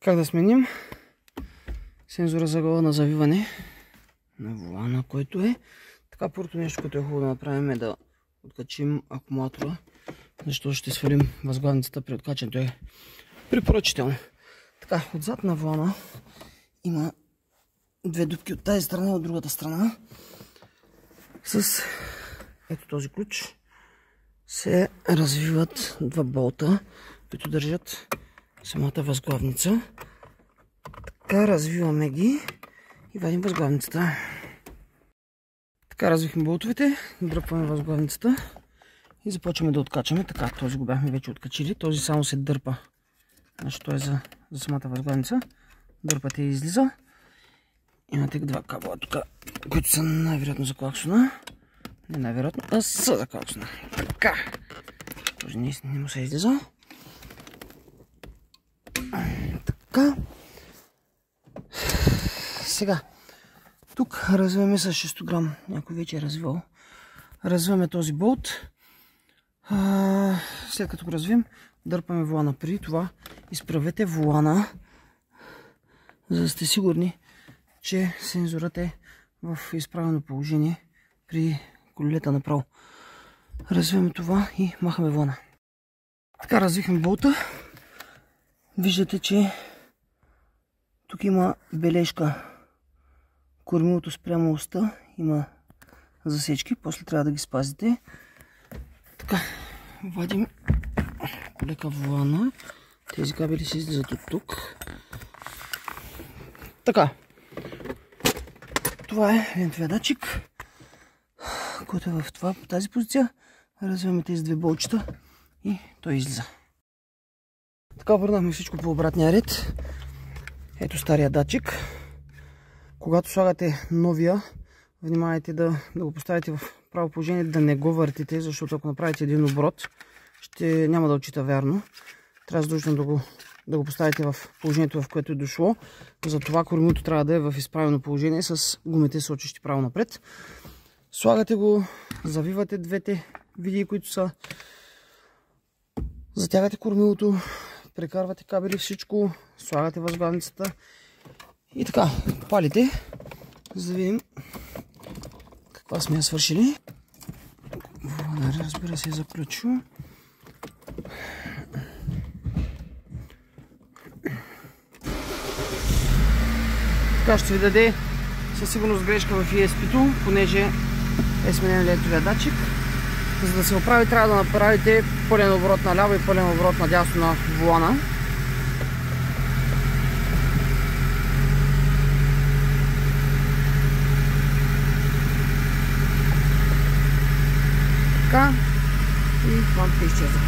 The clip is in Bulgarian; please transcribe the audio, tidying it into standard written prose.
Как да сменим сензора за гола на завиване на волана, който е. Така, първото нещо, което е хубаво да направим, е да откачим акумулатора, защото ще свалим възглавницата при откачането. Е препоръчително. Така, отзад на волана има две дупки от тази страна и от другата страна. С ето този ключ се развиват два болта, които държат самата възглавница. Така, развиваме ги и вадим възглавницата. Така, развихме болтовете, дръпваме възглавницата и започваме да откачаме. Така, този го бяхме вече откачили. Този само се дърпа. Значи той е за самата възглавница. Дърпате и излиза. Имате два кабела тук, които са най-вероятно за клаксона. Не най-вероятно, а са за клаксона. Така. Този не му се излиза. Така. Сега. Тук развиваме с 6 грам. Някой вече е развивал. Развиваме този болт. След като го развием, дърпаме волана. Преди това изправете волана, за да сте сигурни, че сензорът е в изправено положение при колелета направо. Развиваме това и махаме волана. Така, развихме болта. Виждате, че тук има бележка. Кормилото спрямо оста има засечки. После трябва да ги спазите. Така, вадим лека волана. Тези кабели се излизат от тук. Така. Това е лентовия датчик, който е в тази позиция. Развиваме тези две болчета и той излиза. Така, върнахме всичко по обратния ред. Ето стария датчик. Когато слагате новия, внимавайте да го поставите в право положение, да не го въртите, защото ако направите един оборот, няма да отчита вярно. Трябва задължително да го поставите в положението, в което е дошло. Затова кормилото трябва да е в изправено положение с гумите, сочещи право напред. Слагате го, завивате двете видеи, които са. Затягате кормилото, прекарвате кабели, всичко, слагате възглавницата и така, палите, за да видим каква сме я свършили. Волана, разбира се, е заключил. Така ще ви даде със сигурност грешка в ESP-то, понеже е сменен лентовия датчик. За да се оправи, трябва да направите пълен оборот наляво и пълен оборот надясно на волана. Така. И лампите изчезват.